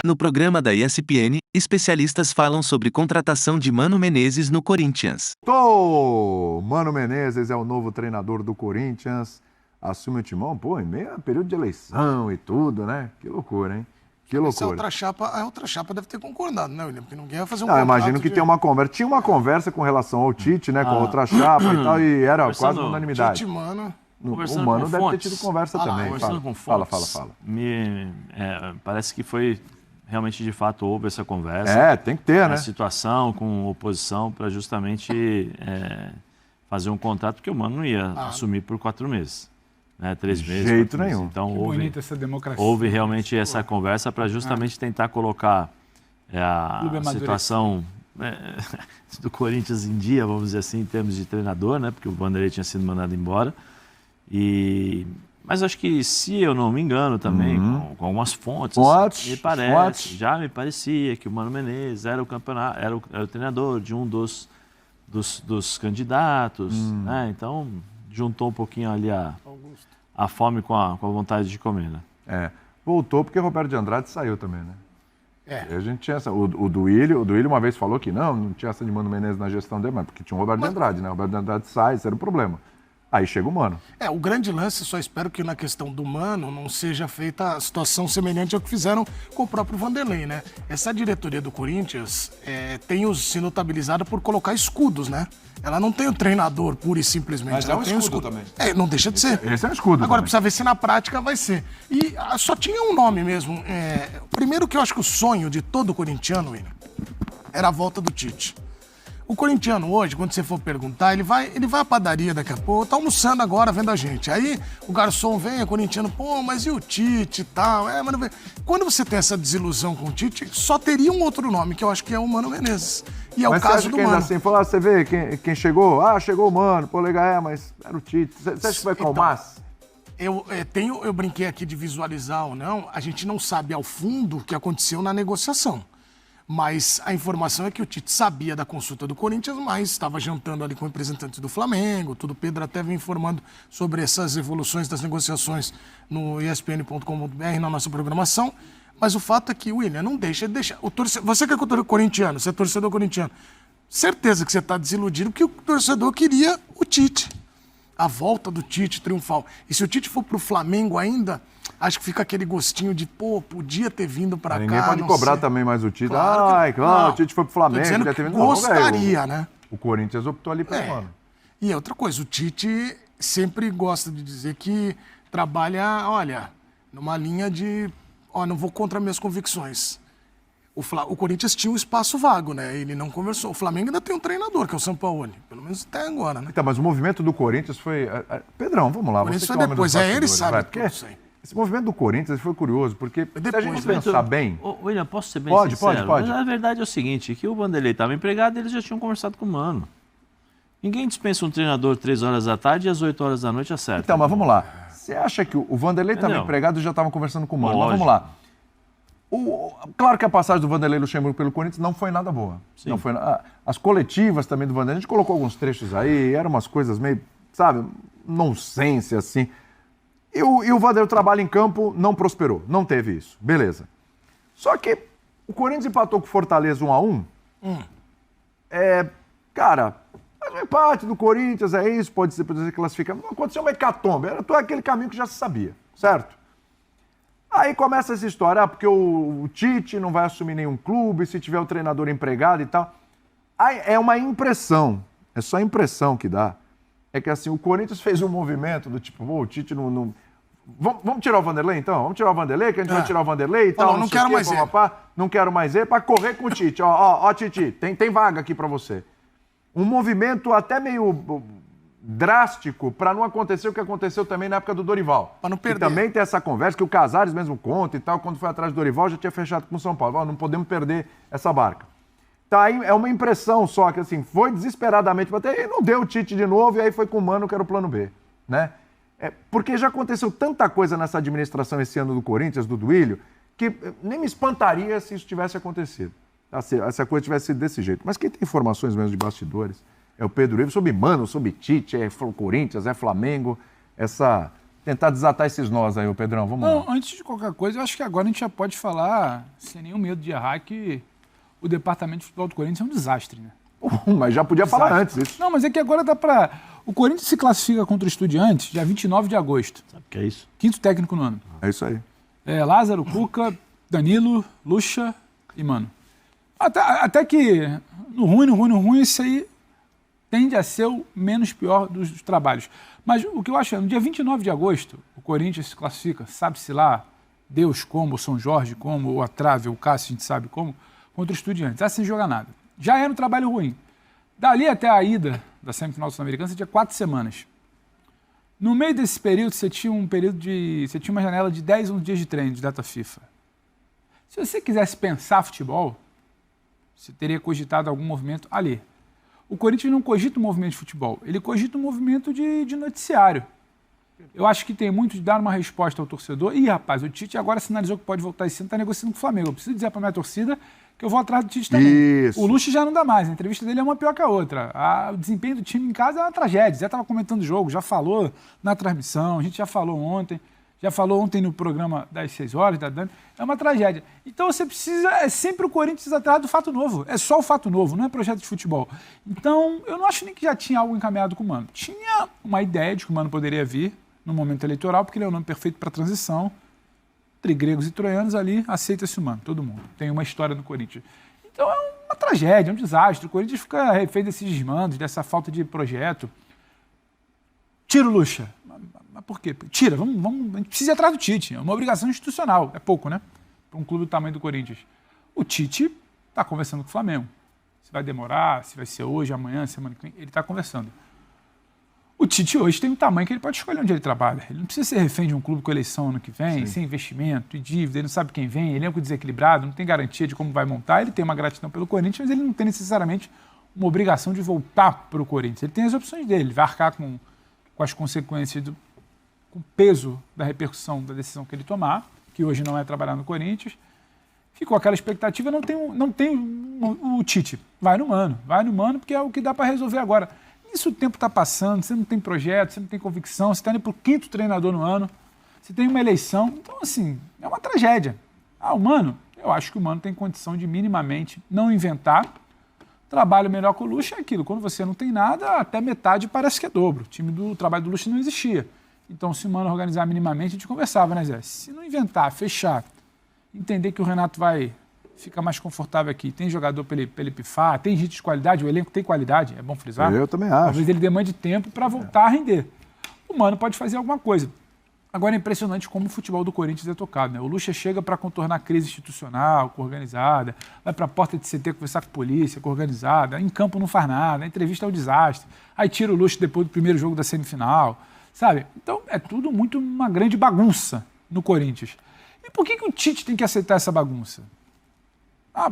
No programa da ESPN, especialistas falam sobre contratação de Mano Menezes no Corinthians. Mano Menezes é o novo treinador do Corinthians. Assume o timão, em meio a período de eleição e tudo, né? Que loucura, hein? Que loucura. A outra chapa deve ter concordado, né, William? Porque ninguém vai fazer um contrato. Imagino que tem uma conversa. Tinha uma conversa com relação ao Tite, né? Com a outra chapa e tal, e era quase uma unanimidade. Tite, Mano. O Mano deve ter tido conversa também. Conversando com fontes, fala. Parece que foi realmente, de fato, houve essa conversa. Tem que ter, né? A situação com oposição para justamente fazer um contrato, porque o Mano não ia assumir por 4 meses. 3 meses. De jeito nenhum. Então, bonita essa democracia. Houve realmente essa conversa para justamente tentar colocar a situação do Corinthians em dia, vamos dizer assim, em termos de treinador, né? Porque o Vanderlei tinha sido mandado embora. Mas acho que, se eu não me engano também, com algumas fontes, já me parecia que o Mano Menezes era o treinador de um dos candidatos, né? Então, juntou um pouquinho ali a fome com a vontade de comer, né? Voltou porque Roberto de Andrade saiu também, né? A gente tinha essa. O Duílio uma vez falou que não tinha essa de Mano Menezes na gestão dele, mas porque tinha o Roberto de Andrade, né? O Roberto de Andrade sai, esse era o problema. Aí chega o Mano. O grande lance, só espero que na questão do Mano não seja feita a situação semelhante ao que fizeram com o próprio Vanderlei, né? Essa diretoria do Corinthians tem se notabilizado por colocar escudos, né? Ela não tem o treinador pura e simplesmente. Mas ela um tem escudo também. Não deixa de ser. Esse é um escudo. Agora também. precisa ver se na prática vai ser. E só tinha um nome mesmo. Primeiro que eu acho que o sonho de todo corintiano, William, era a volta do Tite. O corintiano hoje, quando você for perguntar, ele vai à padaria daqui a pouco, tá almoçando agora vendo a gente. Aí o garçom vem, o corintiano, mas e o Tite e tal? Mas não vem. Quando você tem essa desilusão com o Tite, só teria um outro nome, que eu acho que é o Mano Menezes. E é o caso do Mano. Assim, você vê quem chegou? Chegou o Mano, legal, mas era o Tite. Você acha que vai calmar? Eu brinquei aqui de visualizar ou não, a gente não sabe ao fundo o que aconteceu na negociação. Mas a informação é que o Tite sabia da consulta do Corinthians, mas estava jantando ali com representantes do Flamengo, tudo. O Pedro até vem informando sobre essas evoluções das negociações no espn.com.br, na nossa programação. Mas o fato é que, William, não deixa. Você que é corintiano, você é torcedor corintiano, certeza que você está desiludido porque o torcedor queria o Tite. A volta do Tite triunfal. E se o Tite for pro Flamengo ainda, acho que fica aquele gostinho de, podia ter vindo pra cá. Ninguém pode cobrar também mais o Tite. Claro o Tite foi pro Flamengo. Tô dizendo que gostaria, né? O Corinthians optou ali pelo Mano. E outra coisa, o Tite sempre gosta de dizer que trabalha, numa linha de, não vou contra minhas convicções. O Corinthians tinha um espaço vago, né? Ele não conversou. O Flamengo ainda tem um treinador, que é o Sampaoli. Pelo menos até agora, né? Então, mas o movimento do Corinthians foi... Pedrão, vamos lá. O Corinthians foi depois. Ele sabe tudo isso aí. Esse movimento do Corinthians foi curioso, porque depois, se a gente pensar bem... William, posso ser bem sincero? Pode. Mas a verdade é o seguinte, que o Vanderlei estava empregado e eles já tinham conversado com o Mano. Ninguém dispensa um treinador 3 horas da tarde e às 8 horas da noite acerta. Então, mas vamos lá. Você acha que o Vanderlei estava empregado e já estavam conversando com o Mano? Mas vamos lá. Claro que a passagem do Vanderlei Luxemburgo pelo Corinthians não foi nada boa. Não foi, as coletivas também do Vanderlei, a gente colocou alguns trechos aí, eram umas coisas meio, nonsense, assim. E o Vanderlei, o trabalho em campo, não prosperou, não teve isso. Beleza. Só que o Corinthians empatou com o Fortaleza 1-1. Mas o empate do Corinthians é isso, pode ser classificado. Não aconteceu uma hecatombe, era todo aquele caminho que já se sabia, certo? Aí começa essa história, porque o Tite não vai assumir nenhum clube, se tiver o treinador empregado e tal. Aí é uma impressão, é só a impressão que dá. É que assim, o Corinthians fez um movimento do tipo, o Tite não... Vamos tirar o Vanderlei então? Vamos tirar o Vanderlei, que a gente vai tirar o Vanderlei e tal. Não quero mais ele. Não quero mais ele, para correr com o Tite. Ó, Tite, tem vaga aqui para você. Um movimento até meio drástico para não acontecer o que aconteceu também na época do Dorival. Para não perder. E também tem essa conversa que o Casares mesmo conta e tal, quando foi atrás do Dorival já tinha fechado com o São Paulo. Não podemos perder essa barca. Tá, aí é uma impressão só que assim, foi desesperadamente bater e não deu o Tite de novo e aí foi com o Mano que era o plano B, né? Porque já aconteceu tanta coisa nessa administração esse ano do Corinthians, do Duílio, que nem me espantaria se isso tivesse acontecido. Se a coisa tivesse sido desse jeito. Mas quem tem informações mesmo de bastidores é o Pedro Ivo sobre Mano, sobre Tite, é Corinthians, é Flamengo, essa tentar desatar esses nós aí, ô Pedrão. Vamos lá. Não, antes de qualquer coisa, eu acho que agora a gente já pode falar, sem nenhum medo de errar, que o departamento de futebol do Corinthians é um desastre, né? Mas já podia falar antes isso. Não, mas é que agora dá pra... O Corinthians se classifica contra o Estudiantes dia 29 de agosto. Sabe o que é isso? Quinto técnico no ano. É isso aí. Lázaro, Cuca, Danilo, Lucha e Mano. Até que no ruim, isso aí tende a ser o menos pior dos trabalhos. Mas o que eu acho é, no dia 29 de agosto, o Corinthians se classifica, sabe-se lá, Deus como, o São Jorge como, ou a Trave, ou o Cássio, a gente sabe como, contra o Estudiantes. Sem jogar nada. Já era um trabalho ruim. Dali até a ida da semifinal sul-americana, você tinha 4 semanas. No meio desse período, você tinha uma janela de 10 11 dias de treino de data FIFA. Se você quisesse pensar futebol, você teria cogitado algum movimento ali. O Corinthians não cogita um movimento de futebol, ele cogita um movimento de noticiário. Eu acho que tem muito de dar uma resposta ao torcedor. Ih, rapaz, o Tite agora sinalizou que pode voltar esse ano, está negociando com o Flamengo. Eu preciso dizer para a minha torcida que eu vou atrás do Tite também. Isso. O Lucha já não dá mais, a entrevista dele é uma pior que a outra. O desempenho do time em casa é uma tragédia. Já estava comentando o jogo, já falou na transmissão, a gente já falou ontem no programa das 6 horas, da Dani. É uma tragédia. Então você precisa, é sempre o Corinthians atrás do fato novo. É só o fato novo, não é projeto de futebol. Então, eu não acho nem que já tinha algo encaminhado com o Mano. Tinha uma ideia de que o Mano poderia vir no momento eleitoral, porque ele é o nome perfeito para a transição. Entre gregos e troianos ali, aceita-se o Mano, todo mundo. Tem uma história no Corinthians. Então é uma tragédia, é um desastre. O Corinthians fica refém desses desmandos, dessa falta de projeto. Tira o Lucha. Mas por quê? Tira, vamos, a gente precisa ir atrás do Tite. É uma obrigação institucional. É pouco, né? Para um clube do tamanho do Corinthians. O Tite está conversando com o Flamengo. Se vai demorar, se vai ser hoje, amanhã, semana que vem. Ele está conversando. O Tite hoje tem um tamanho que ele pode escolher onde ele trabalha. Ele não precisa ser refém de um clube com eleição ano que vem, sem investimento e dívida, ele não sabe quem vem, elenco desequilibrado, não tem garantia de como vai montar. Ele tem uma gratidão pelo Corinthians, mas ele não tem necessariamente uma obrigação de voltar para o Corinthians. Ele tem as opções dele, ele vai arcar com as consequências, com o peso da repercussão da decisão que ele tomar, que hoje não é trabalhar no Corinthians. Ficou aquela expectativa, não tem o Tite. Vai no Mano, porque é o que dá para resolver agora. Isso o tempo está passando, você não tem projeto, você não tem convicção, você está indo para o 5º treinador no ano, você tem uma eleição, então assim, é uma tragédia. O Mano, eu acho que o Mano tem condição de minimamente não inventar, trabalho melhor com o Lucha é aquilo, quando você não tem nada, até metade parece que é dobro, o trabalho do Lucha não existia. Então se o Mano organizar minimamente, a gente conversava, né Zé? Se não inventar, fechar, entender que o Renato vai fica mais confortável aqui. Tem jogador para ele pifar, tem gente de qualidade, o elenco tem qualidade, é bom frisar. Eu também acho. Talvez ele demande tempo para voltar a render. O Mano pode fazer alguma coisa. Agora é impressionante como o futebol do Corinthians é tocado, né? O Lucha chega para contornar a crise institucional, com organizada, vai para a porta de CT conversar com a polícia, com organizada, em campo não faz nada, a entrevista é um desastre, aí tira o Lucha depois do primeiro jogo da semifinal, sabe? Então é tudo muito uma grande bagunça no Corinthians. E por que o Tite tem que aceitar essa bagunça?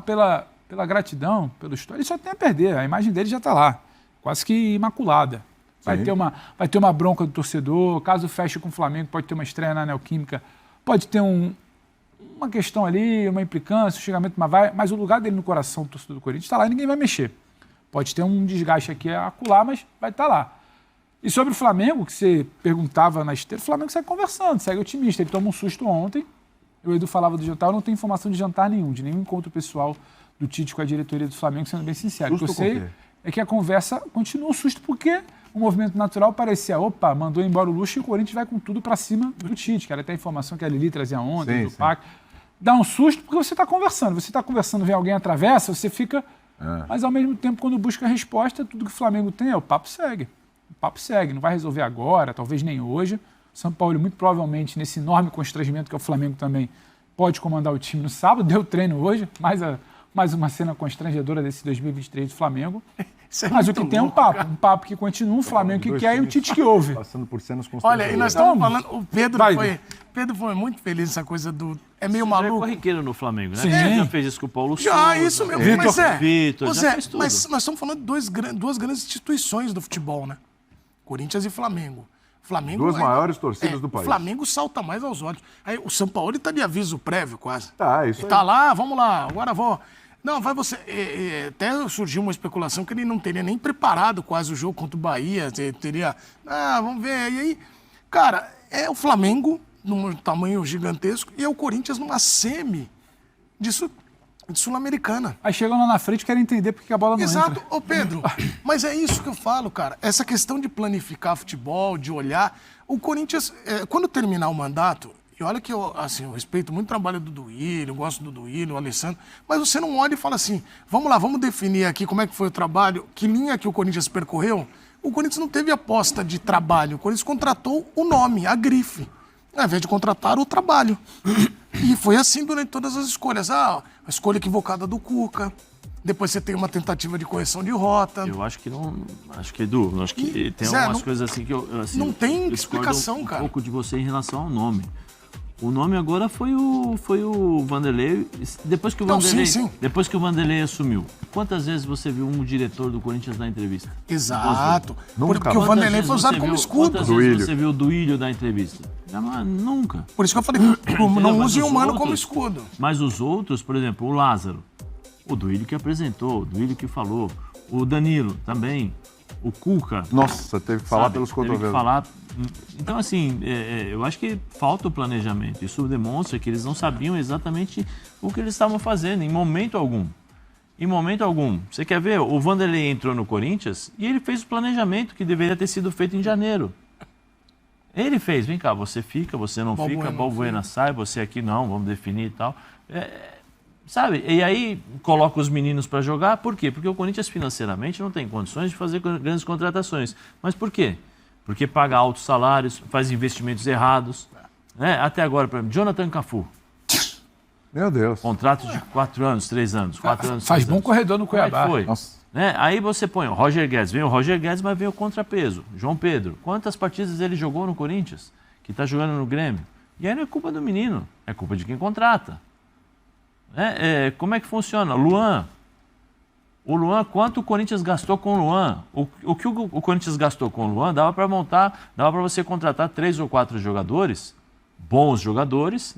Pela gratidão, pela história, ele só tem a perder. A imagem dele já está lá, quase que imaculada. Vai ter uma bronca do torcedor, caso feche com o Flamengo, pode ter uma estreia na Neoquímica, pode ter uma questão ali, uma implicância, um xingamento, mas o lugar dele no coração do torcedor do Corinthians está lá e ninguém vai mexer. Pode ter um desgaste aqui a acolá, mas vai estar lá. E sobre o Flamengo, que você perguntava na esteira, o Flamengo segue conversando, segue otimista. Ele toma um susto ontem. O Edu falava do jantar, eu não tenho informação de jantar nenhum, de nenhum encontro pessoal do Tite com a diretoria do Flamengo, sendo bem sincero. O que eu sei é que a conversa continua um susto, porque o movimento natural parecia, mandou embora o Lucha e o Corinthians vai com tudo para cima do Tite, que era até a informação que a Lili trazia ontem, do PAC. Dá um susto porque você está conversando, vem alguém atravessa, você fica... Mas ao mesmo tempo, quando busca a resposta, tudo que o Flamengo tem o papo segue. Não vai resolver agora, talvez nem hoje. São Paulo, muito provavelmente, nesse enorme constrangimento que é o Flamengo também, pode comandar o time no sábado. Deu treino hoje, mais uma cena constrangedora desse 2023 do Flamengo. Mas o que tem é um papo que continua, o Flamengo que quer e o Tite que ouve. Passando por cenas constrangedoras. Olha, e nós estamos falando, o Pedro foi muito feliz nessa coisa do... É meio maluco. É corriqueiro no Flamengo, né? Sim. Já fez isso com o Paulo Souza. Já, isso mesmo. Vitor, mas nós estamos falando de duas grandes instituições do futebol, né? Corinthians e Flamengo. Duas maiores torcidas do país. O Flamengo salta mais aos olhos. Aí o São Paulo está de aviso prévio quase. Isso aí. Tá lá, vamos lá, agora vou... Não, vai você... até surgiu uma especulação que ele não teria nem preparado quase o jogo contra o Bahia. Teria... vamos ver. E aí, Cara, é o Flamengo num tamanho gigantesco e é o Corinthians numa semi de Sul-Americana. Aí chegam lá na frente e querem entender por que a bola não Exato. entra. Ô, Pedro, mas é isso que eu falo, cara. Essa questão de planificar futebol, de olhar. O Corinthians, quando terminar o mandato, e olha que eu respeito muito o trabalho do Duílio, eu gosto do Duílio, o Alessandro, mas você não olha e fala assim, vamos lá, vamos definir aqui como é que foi o trabalho, que linha que o Corinthians percorreu. O Corinthians não teve aposta de trabalho, o Corinthians contratou o nome, a grife, ao invés de contratar o trabalho. E foi assim durante todas as escolhas. A escolha equivocada do Cuca, depois você tem uma tentativa de correção de rota. Eu acho que não. Acho que, Edu, acho que tem Zé, algumas não- coisas assim que eu. Assim, não tem eu discordo explicação, um cara. pouco de você em relação ao nome. O nome agora foi o Vanderlei. Depois que o Não, Vanderlei, sim. depois que o Vanderlei assumiu, quantas vezes você viu um diretor do Corinthians dar entrevista? Exato. Nunca. Porque o Quantas Vanderlei vezes foi usado você como viu- escudo. Quantas Duílio. vezes você viu o Duílio dar entrevista? Jamais, nunca. Por isso que eu falei, não Mas use o os humano outros- como escudo. Mas os outros, por exemplo, o Lázaro, o Duílio que apresentou, o Duílio que falou, o Danilo também, o Cuca. Nossa, teve que falar sabe, pelos teve que cotovelos. falar. Então, assim, eu acho que falta o planejamento. Isso demonstra que eles não sabiam exatamente o que eles estavam fazendo, em momento algum. Em momento algum. Você quer ver? O Vanderlei entrou no Corinthians e ele fez o planejamento que deveria ter sido feito em janeiro. Ele fez, vem cá, você fica, você não fica, Balbuena Balbuena sai, você aqui não, vamos definir e tal. Sabe? E aí coloca os meninos para jogar, por quê? Porque o Corinthians financeiramente não tem condições de fazer grandes contratações. Mas por quê? Porque paga altos salários, faz investimentos errados. Né? Até agora, por exemplo, Jonathan Cafu, Meu Deus. contrato de 4 anos, 3 anos, 4 anos. Faz 3 bom anos. corredor no Como é que Cuiabá. foi? Nossa. Né? Aí você põe o Roger Guedes, vem o Roger Guedes, mas vem o contrapeso. João Pedro, quantas partidas ele jogou no Corinthians? Que está jogando no Grêmio? E aí não é culpa do menino, é culpa de quem contrata. Como é que funciona? Luan. O Luan, quanto o Corinthians gastou com o Luan? O que o Corinthians gastou com o Luan dava para montar, dava para você contratar 3 ou 4 jogadores, bons jogadores,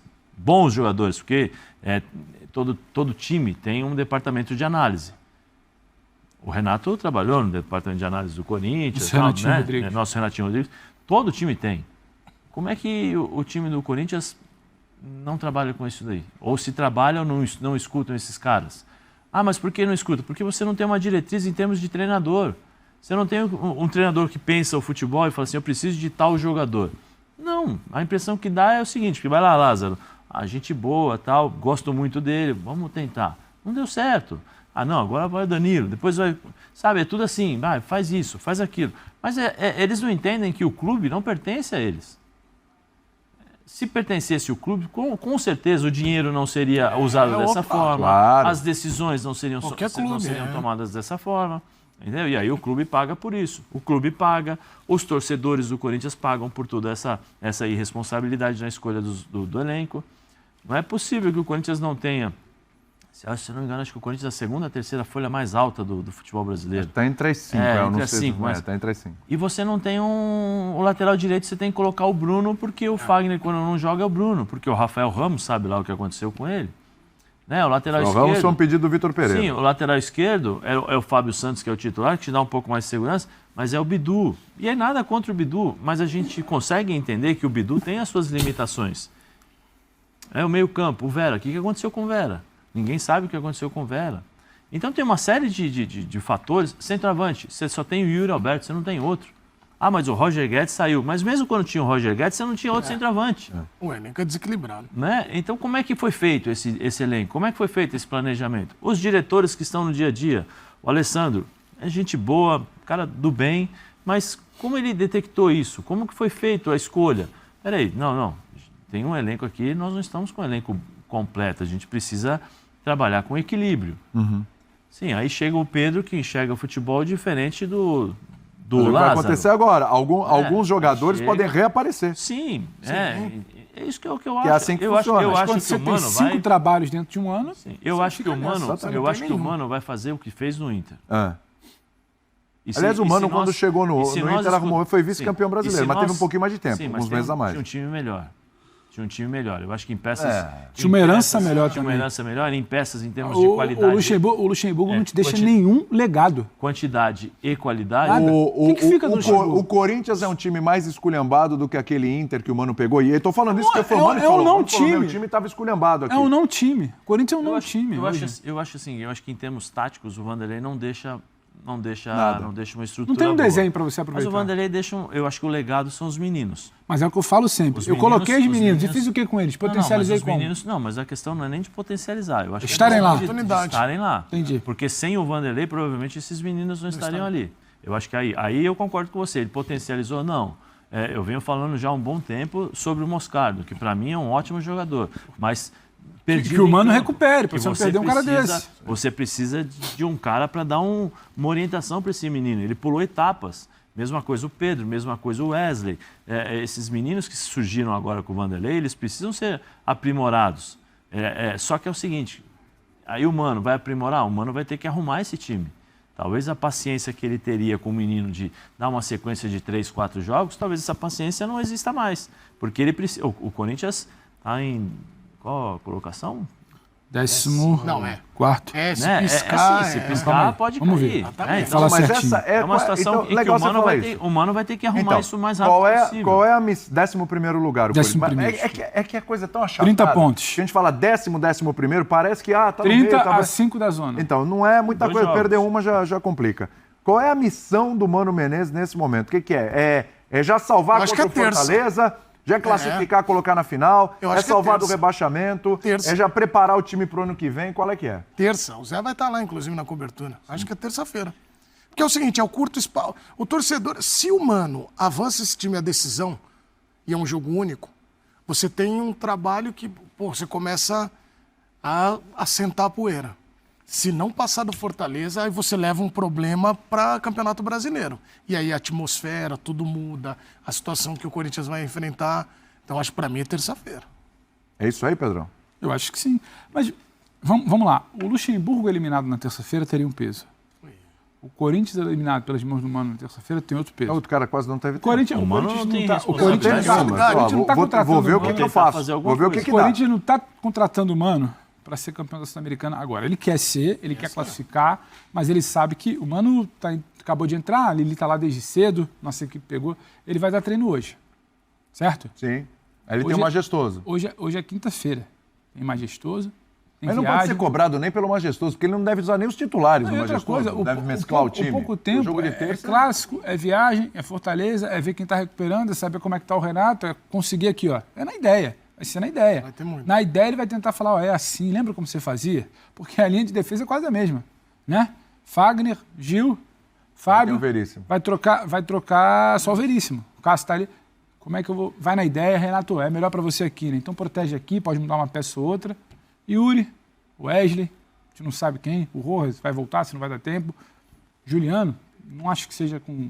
porque todo time tem um departamento de análise. O Renato trabalhou no departamento de análise do Corinthians, Nosso Renatinho Rodrigues. Nosso Renatinho Rodrigues. Todo time tem. Como é que o time do Corinthians não trabalha com isso daí? Ou se trabalha ou não escutam esses caras? Ah, mas por que não escuta? Porque você não tem uma diretriz em termos de treinador. Você não tem um treinador que pensa o futebol e fala assim, eu preciso de tal jogador. Não, a impressão que dá é o seguinte, que vai lá, Lázaro, a gente boa, tal, gosto muito dele, vamos tentar. Não deu certo. Ah, não, agora vai o Danilo, depois vai... Sabe, é tudo assim, vai, faz isso, faz aquilo. Mas eles não entendem que o clube não pertence a eles. Se pertencesse o clube, com certeza o dinheiro não seria usado dessa forma, claro. as decisões não seriam tomadas dessa forma, entendeu? E aí o clube paga por isso. O clube paga, os torcedores do Corinthians pagam por toda essa irresponsabilidade na escolha do elenco. Não é possível que o Corinthians não tenha... Se eu não me engano, acho que o Corinthians é a segunda, terceira folha mais alta do futebol brasileiro. Está entre as 5, É, eu entre não as sei. cinco, mas- Está entre as 5. E você não tem o lateral direito, você tem que colocar o Bruno, porque o Fagner, quando não joga, é o Bruno. Porque o Rafael Ramos sabe lá o que aconteceu com ele. Né? O lateral Vamos esquerdo... foi um pedido do Vitor Pereira. Sim, o lateral esquerdo é o Fábio Santos, que é o titular, que te dá um pouco mais de segurança, mas é o Bidu. E é nada contra o Bidu, mas a gente consegue entender que o Bidu tem as suas limitações. É o meio-campo, o Vera. O que aconteceu com o Vera? Ninguém sabe o que aconteceu com o Vera. Então tem uma série de fatores. Centroavante, você só tem o Yuri Alberto, você não tem outro. Ah, mas o Roger Guedes saiu. Mas mesmo quando tinha o Roger Guedes, você não tinha outro centroavante. O elenco é desequilibrado. Né? Então, como é que foi feito esse elenco? Como é que foi feito esse planejamento? Os diretores que estão no dia a dia, o Alessandro, é gente boa, cara do bem, mas como ele detectou isso? Como que foi feita a escolha? Peraí, não, tem um elenco aqui, nós não estamos com um elenco completo, a gente precisa trabalhar com equilíbrio. Sim, aí chega o Pedro que enxerga o futebol diferente do Mas o que vai Lázaro. acontecer agora? Alguns jogadores chega. podem reaparecer. Sim, é isso que eu acho. Que é assim que eu acho, funciona. eu Mas acho Quando que você o tem Mano 5 vai... trabalhos dentro de um ano, Eu acho que o fica nessa, Mano, tá? eu Não acho tem que o nenhum. Mano vai fazer o que fez no Inter. Ah. E se- Aliás, o e Mano, se quando nós- chegou no e se Inter, nós arrumou, foi sim. vice-campeão E brasileiro, se mas teve nós- um pouquinho mais de tempo, sim, mas alguns meses a mais. Tinha um time melhor. Tinha um time melhor. Eu acho que em peças... Tinha uma herança melhor Tinha uma também. herança melhor, em peças, em termos de qualidade. O Luxemburgo não te deixa nenhum legado. Quantidade e qualidade. Nada. O que fica do Luxemburgo? O Corinthians é um time mais esculhambado do que aquele Inter que o Mano pegou. E eu tô falando isso porque foi o Mano que é um falou. não Mano falou, time. meu time tava esculhambado aqui. É um não time. O Corinthians é um não time. Eu acho que em termos táticos o Vanderlei não deixa uma estrutura. Não tem um boa. desenho para você aproveitar. Mas o Vanderlei deixa eu acho que o legado são os meninos. Mas é o que eu falo sempre. Eu coloquei os meninos e fiz o que com eles? Potencializei como? Não, mas a questão não é nem de potencializar. Eu acho Estarem lá. De estarem lá. Entendi. Porque sem o Vanderlei, provavelmente esses meninos não estariam ali. Eu acho que aí eu concordo com você. Ele potencializou? Não. Eu venho falando já há um bom tempo sobre o Moscardo, que para mim é um ótimo jogador. Mas que o Mano recupere, para você não perder um cara desse. Você precisa de um cara para dar uma orientação para esse menino. Ele pulou etapas. Mesma coisa o Pedro, mesma coisa o Wesley. Esses meninos que surgiram agora com o Vanderlei, eles precisam ser aprimorados. Só que é o seguinte, aí o Mano vai aprimorar, o Mano vai ter que arrumar esse time. Talvez a paciência que ele teria com o menino de dar uma sequência de 3, 4 jogos, talvez essa paciência não exista mais. Porque ele precisa. O Corinthians está em qual a colocação? 14º. Não, é. Se piscar, pode cair. Então, mas essa é uma situação em que o Mano vai ter que arrumar isso o mais rápido possível. Qual é a 11º lugar? É que a coisa é tão achatada. 30 pontos. Que a gente fala 11º, parece que tá 30 a 5 da zona. Então, não é muita coisa. Jogos. Perder uma já complica. Qual é a missão do Mano Menezes nesse momento? O que é? É já salvar contra o Fortaleza? Já classificar, colocar na final? É salvar do rebaixamento? É já preparar o time pro ano que vem? Qual é que é? Terça. O Zé vai estar lá, inclusive, na cobertura. Acho que é terça-feira. Porque é o seguinte, é o curto espaço. O torcedor, se o Mano avança esse time à decisão, e é um jogo único, você tem um trabalho que, você começa a assentar a poeira. Se não passar do Fortaleza, aí você leva um problema para Campeonato Brasileiro. E aí a atmosfera, tudo muda, a situação que o Corinthians vai enfrentar. Então, acho que para mim é terça-feira. É isso aí, Pedrão? Eu acho que sim. Mas vamos lá. O Luxemburgo eliminado na terça-feira teria um peso. O Corinthians eliminado pelas mãos do Mano na terça-feira tem outro peso. O outro cara quase não teve tempo. O Corinthians não está contratando Vou ver o que eu faço. Vou ver o que dá. O Corinthians não está contratando o Mano para ser campeão da Sul-Americana agora. Ele quer ser, ele quer classificar, mas ele sabe que o Mano acabou de entrar, ele está lá desde cedo, nossa equipe pegou, ele vai dar treino hoje, certo? Sim. Aí ele tem o Majestoso. Hoje é quinta-feira, tem Majestoso, tem Mas não pode ser cobrado nem pelo Majestoso, porque ele não deve usar nem os titulares do Majestoso, não deve mesclar o time. Pouco tempo, jogo de é clássico, é viagem, é Fortaleza, é ver quem está recuperando, é saber como é que está o Renato, é conseguir aqui, ó. É na ideia. Vai ser na ideia. Vai ter muito. Na ideia ele vai tentar falar, é assim, lembra como você fazia? Porque a linha de defesa é quase a mesma, né? Fagner, Gil, Fábio, vai trocar só o Veríssimo. O Cássio está ali, como é que eu vou... Vai na ideia, Renato, é melhor para você aqui, né? Então protege aqui, pode mudar uma peça ou outra. Yuri, Wesley, a gente não sabe quem, o Rojas vai voltar, se não vai dar tempo. Juliano, não acho que seja com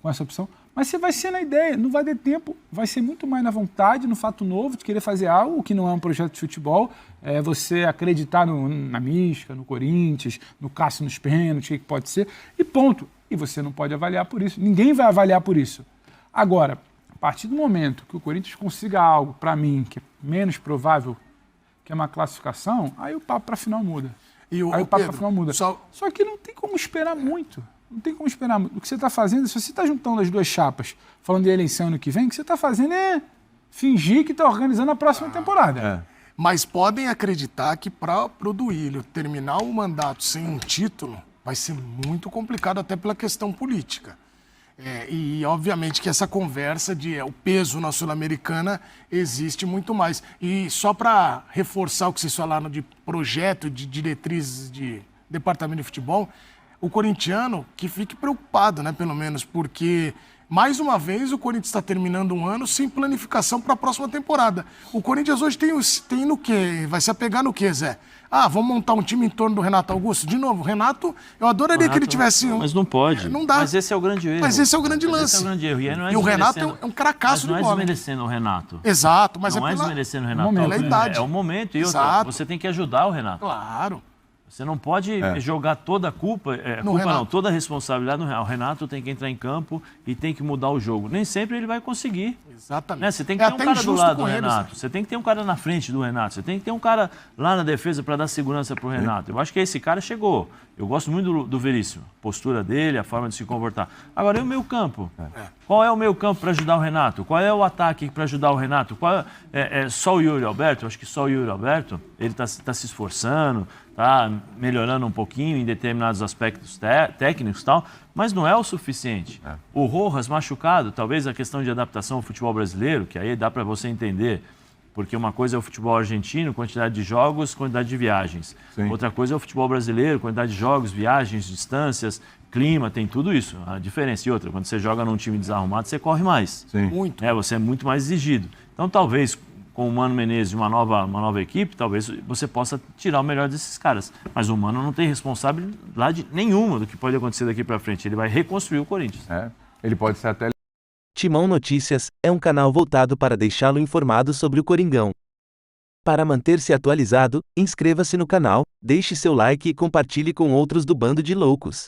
essa opção. Mas você vai ser na ideia, não vai ter tempo, vai ser muito mais na vontade, no fato novo, de querer fazer algo que não é um projeto de futebol, é você acreditar na mística, no Corinthians, no Cássio nos pênaltis, o que pode ser, e ponto. E você não pode avaliar por isso, ninguém vai avaliar por isso. Agora, a partir do momento que o Corinthians consiga algo, para mim, que é menos provável, que é uma classificação, aí o papo para a final muda. Só que não tem como esperar muito. Não tem como esperar muito. O que você está fazendo, se você está juntando as duas chapas, falando de eleição ano que vem, o que você está fazendo é fingir que está organizando a próxima temporada. Mas podem acreditar que para o Duílio terminar o mandato sem um título vai ser muito complicado, até pela questão política. E, obviamente, que essa conversa de o peso na Sul-Americana existe muito mais. E só para reforçar o que vocês falaram de projeto, de diretrizes de departamento de futebol, o corintiano que fique preocupado, né, pelo menos, porque, mais uma vez, o Corinthians está terminando um ano sem planificação para a próxima temporada. O Corinthians hoje tem no quê? Vai se apegar no quê, Zé? Vamos montar um time em torno do Renato Augusto? De novo, o Renato, eu adoraria que ele tivesse... Mas não pode. Não dá. Mas esse é o grande erro. Mas esse é o grande lance. Esse é o grande erro. E o Renato é um cracaço de bola. Não é desmerecendo o Renato. Exato. Mas não é desmerecendo o Renato. Pela idade. É o momento. E Exato. você tem que ajudar o Renato. Claro. Você não pode jogar toda a culpa, toda a responsabilidade no Renato. O Renato tem que entrar em campo e tem que mudar o jogo. Nem sempre ele vai conseguir. Exatamente. Né? Você tem que ter um cara do lado do Renato. Você tem que ter um cara na frente do Renato. Você tem que ter um cara lá na defesa para dar segurança para o Renato. Eu acho que esse cara chegou. Eu gosto muito do Veríssimo. A postura dele, a forma de se comportar. Agora, e o meio campo? Qual é o meio campo para ajudar o Renato? Qual é o ataque para ajudar o Renato? Só o Yuri Alberto? Eu acho que só o Yuri Alberto. Ele está se esforçando, está melhorando um pouquinho em determinados aspectos técnicos e tal, mas não é o suficiente. O Rojas machucado, talvez a questão de adaptação ao futebol brasileiro, que aí dá para você entender, porque uma coisa é o futebol argentino, quantidade de jogos, quantidade de viagens. Sim. Outra coisa é o futebol brasileiro, quantidade de jogos, viagens, distâncias, clima, tem tudo isso. A diferença. E outra, quando você joga num time desarrumado, você corre mais. Sim. Muito. Você é muito mais exigido. Então, talvez, com o Mano Menezes e uma nova equipe, talvez você possa tirar o melhor desses caras. Mas o Mano não tem responsabilidade nenhuma do que pode acontecer daqui para frente. Ele vai reconstruir o Corinthians. Ele pode ser até... Timão Notícias é um canal voltado para deixá-lo informado sobre o Coringão. Para manter-se atualizado, inscreva-se no canal, deixe seu like e compartilhe com outros do Bando de Loucos.